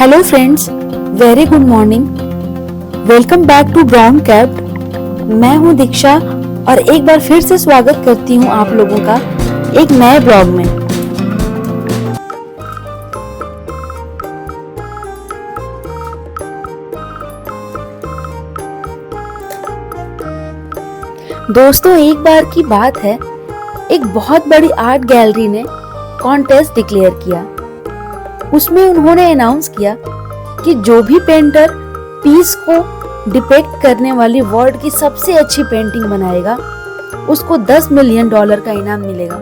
Hello friends, very good morning. Welcome back to brown capped. मैं हूं दीक्षा और एक बार फिर से स्वागत करती हूं आप लोगों का एक नए ब्लॉग में। दोस्तों, एक बार की बात है, एक बहुत बड़ी आर्ट गैलरी ने कॉन्टेस्ट डिक्लेयर किया। उसमें उन्होंने अनाउंस किया कि जो भी पेंटर पीस को डिपिक्ट करने वाली वर्ल्ड की सबसे अच्छी पेंटिंग बनाएगा उसको $10 मिलियन का इनाम मिलेगा।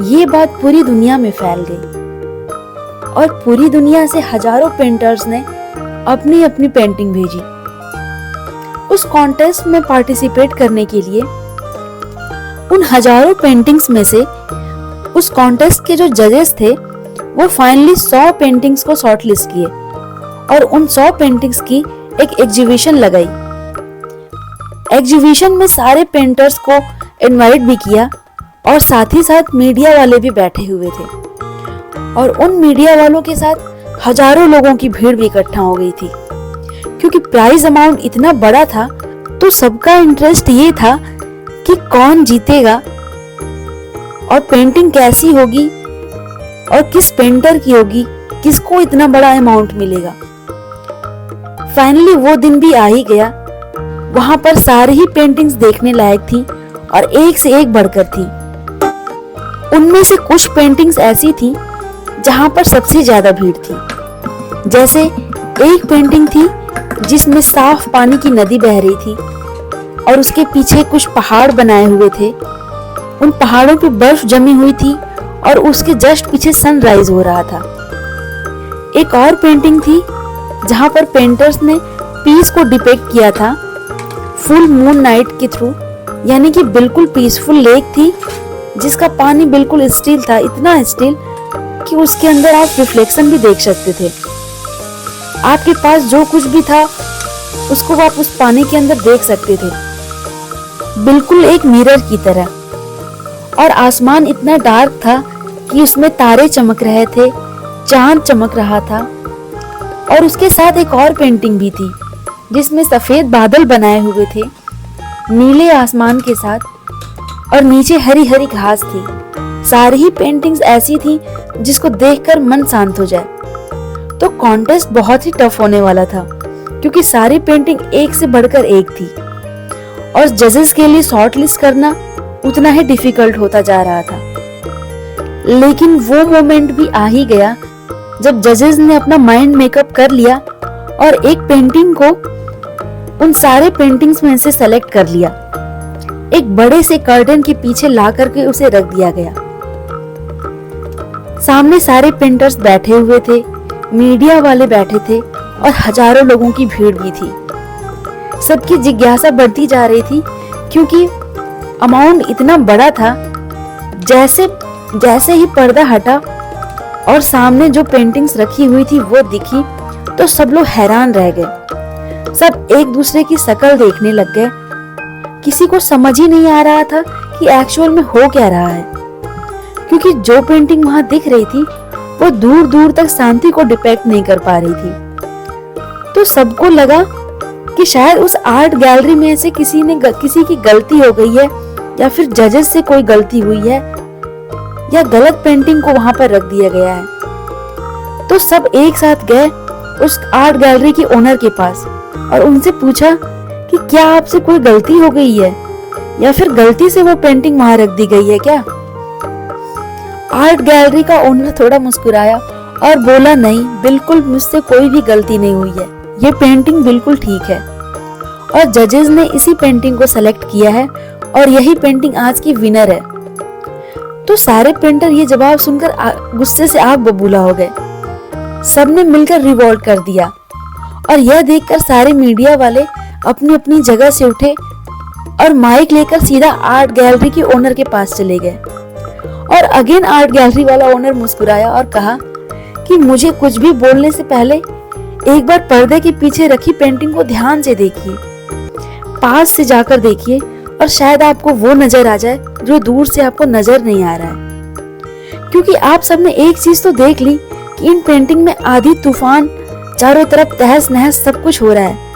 ये बात पूरी दुनिया में फैल गई और पूरी दुनिया से हजारों पेंटर्स ने अपनी अपनी पेंटिंग भेजी। उस कॉन्टेस्ट में पार्टिसिपेट करने के लिए उन हजारों पेंटिंग्स में से उस कॉन्टेस्ट के जो जजेस थे वो फाइनली 100 पेंटिंग्स को शॉर्टलिस्ट किए और उन 100 पेंटिंग्स की एक एग्जीबिशन लगाई। एग्जीबिशन में सारे पेंटर्स को इनवाइट भी किया और साथ ही साथ मीडिया वाले भी बैठे हुए थे और उन मीडिया वालों के साथ हजारों लोगों की भीड़ भी इकट्ठा हो गई थी। क्योंकि प्राइज अमाउंट इतना बड़ा था तो सबका इंटरेस्ट ये था कि कौन जीतेगा और पेंटिंग कैसी होगी और किस पेंटर की होगी, किसको इतना बड़ा अमाउंट मिलेगा। फाइनली वो दिन भी आ ही गया। वहां पर सारी ही पेंटिंग्स देखने लायक थी और एक से एक बढ़कर थी। उनमें से कुछ पेंटिंग्स ऐसी थी जहां पर सबसे ज्यादा भीड़ थी। जैसे एक पेंटिंग थी जिसमें साफ पानी की नदी बह रही थी और उसके पीछे कुछ पहाड़ बनाए हुए थे। उन पहाड़ों पे बर्फ जमी हुई थी और उसके जस्ट पीछे सनराइज हो रहा था। एक और पेंटिंग थी जहां पर पेंटर्स ने पीस को डिपिक्ट किया था फुल मून नाइट के थ्रू, यानी कि बिल्कुल पीसफुल लेक थी जिसका पानी बिल्कुल स्टिल था, इतना स्टिल कि उसके अंदर आप रिफ्लेक्शन भी देख सकते थे। आपके पास जो कुछ भी था उसको आप उस पानी के अंदर देख सकते थे, बिल्कुल एक मिरर की तरह। और आसमान इतना डार्क था कि उसमें तारे चमक रहे थे, चांद चमक रहा था। और उसके साथ एक और पेंटिंग भी थी जिसमें सफेद बादल बनाए हुए थे नीले आसमान के साथ और नीचे हरी हरी घास थी। सारी ही पेंटिंग्स ऐसी थी जिसको देखकर मन शांत हो जाए। तो कॉन्टेस्ट बहुत ही टफ होने वाला था क्योंकि सारी पेंटिंग एक से बढ़कर एक थी और जजेस के लिए शॉर्ट लिस्ट करना उतना ही डिफिकल्ट होता जा रहा था। लेकिन वो मोमेंट भी आ ही गया जब जजेस ने अपना माइंड मेकअप कर लिया और एक पेंटिंग को उन सारे पेंटिंग्स में से सेलेक्ट कर लिया। एक बड़े से कर्टन के पीछे ला करके उसे रख दिया गया। सामने सारे पेंटर्स बैठे हुए थे, मीडिया वाले बैठे थे और हजारों लोगों की भीड़ भी थी। सबकी जिज्ञासा बढ़ती जा रही थी क्योंकि अमाउंट इतना बड़ा था। जैसे ही पर्दा हटा और सामने जो पेंटिंग्स रखी हुई थी वो दिखी तो सब लोग हैरान रह गए। सब एक दूसरे की शक्ल देखने लग गए। किसी को समझ ही नहीं आ रहा था कि एक्चुअल में हो क्या रहा है, क्योंकि जो पेंटिंग वहां दिख रही थी वो दूर दूर तक शांति को डिपिक्ट नहीं कर पा रही थी। तो सबको लगा कि शायद उस आर्ट गैलरी में से किसी की गलती हो गई है या फिर जजेस से कोई गलती हुई है या गलत पेंटिंग को वहां पर रख दिया गया है। तो सब एक साथ गए उस आर्ट गैलरी के ओनर के पास और उनसे पूछा कि क्या आपसे कोई गलती हो गई है या फिर गलती से वो पेंटिंग वहां रख दी गई है क्या। आर्ट गैलरी का ओनर थोड़ा मुस्कुराया और बोला, नहीं, बिल्कुल मुझसे कोई भी गलती नहीं हुई है, ये पेंटिंग बिल्कुल ठीक है। और जजेस ने इसी पेंटिंग को सेलेक्ट किया है और यही पेंटिंग आज की विनर है। तो सारे पेंटर ये जवाब सुनकर गुस्से से आग बबूला हो गए। सबने मिलकर रिवोल्ट कर दिया और यह देखकर सारे मीडिया वाले अपनी अपनी जगह से उठे और माइक लेकर सीधा आर्ट गैलरी के ओनर के पास चले गए। और अगेन आर्ट गैलरी वाला ओनर मुस्कुराया और कहा कि मुझे कुछ भी बोलने से पहले एक बार पर्दे के पीछे रखी पेंटिंग को ध्यान से देखिए, पास से जाकर देखिए और शायद आपको वो नजर आ जाए जो दूर से आपको नजर नहीं आ रहा है। क्योंकि आप सबने एक चीज तो देख ली कि इन पेंटिंग में आधी तूफान, चारों तरफ तहस नहस सब कुछ हो रहा है।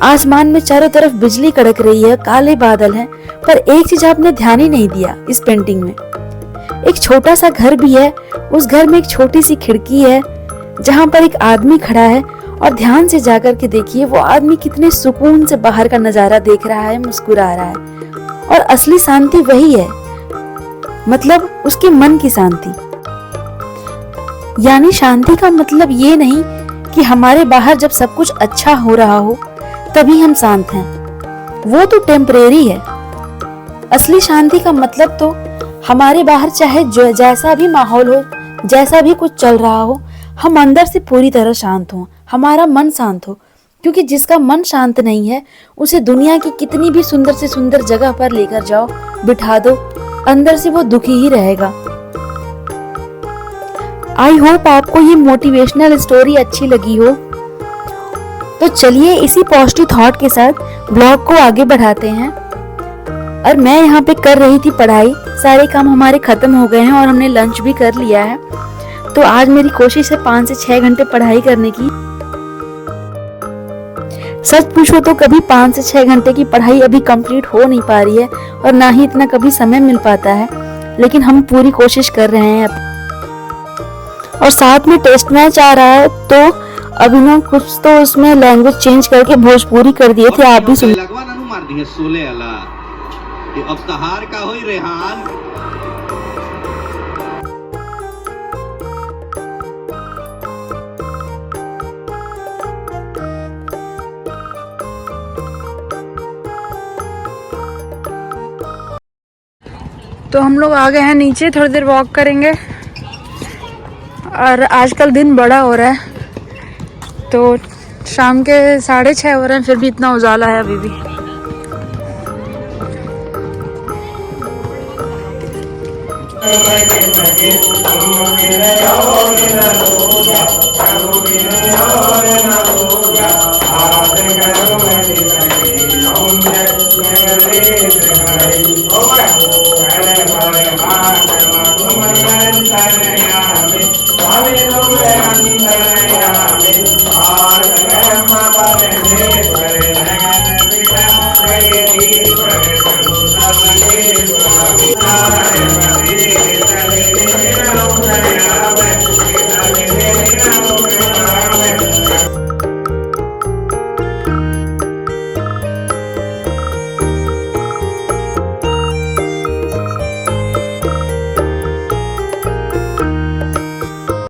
आसमान में चारों तरफ बिजली कड़क रही है, काले बादल हैं, पर एक चीज आपने ध्यान ही नहीं दिया इस पेंटिंग में। एक छोटा सा घर भी है, उस घर में एक छोटी सी खिड़की है जहां पर एक आदमी खड़ा है, और ध्यान से जाकर के देखिए वो आदमी कितने सुकून से बाहर का नजारा देख रहा है, मुस्कुरा रहा है। और असली शांति वही है, मतलब उसके मन की शांति। यानी शांति का मतलब ये नहीं कि हमारे बाहर जब सब कुछ अच्छा हो रहा हो तभी हम शांत हैं, वो तो टेम्परेरी है। असली शांति का मतलब तो हमारे बाहर चाहे जो जैसा भी माहौल हो, जैसा भी कुछ चल रहा हो, हम अंदर से पूरी तरह शांत हों, हमारा मन शांत हो। क्योंकि जिसका मन शांत नहीं है, उसे दुनिया की कितनी भी सुंदर से सुंदर जगह पर लेकर जाओ, बिठा दो, अंदर से वो दुखी ही रहेगा। आई होप आपको ये मोटिवेशनल स्टोरी अच्छी लगी हो। तो चलिए इसी पॉजिटिव थॉट के साथ ब्लॉग को आगे बढ़ाते हैं। और मैं यहाँ पे कर रही थी पढ़ाई, सारे काम हमारे खत्म हो गए हैं और हमने लंच भी कर लिया है। तो आज मेरी कोशिश है 5 से 6 घंटे पढ़ाई करने की। सच पूछो तो कभी 5 से 6 घंटे की पढ़ाई अभी कंप्लीट हो नहीं पा रही है, और ना ही इतना कभी समय मिल पाता है, लेकिन हम पूरी कोशिश कर रहे हैं। और साथ में टेस्ट मैच आ रहा है, तो अभी ना कुछ तो उसमें लैंग्वेज चेंज करके भोजपुरी कर दिए थे, आप भी सुन। मार दिए सोले अला ये अब तहार का होई रेहान। तो हम लोग आ गए हैं नीचे, थोड़ी देर वॉक करेंगे। और आजकल दिन बड़ा हो रहा है, तो शाम के 6:30 हो रहे हैं, फिर भी इतना उजाला है अभी भी।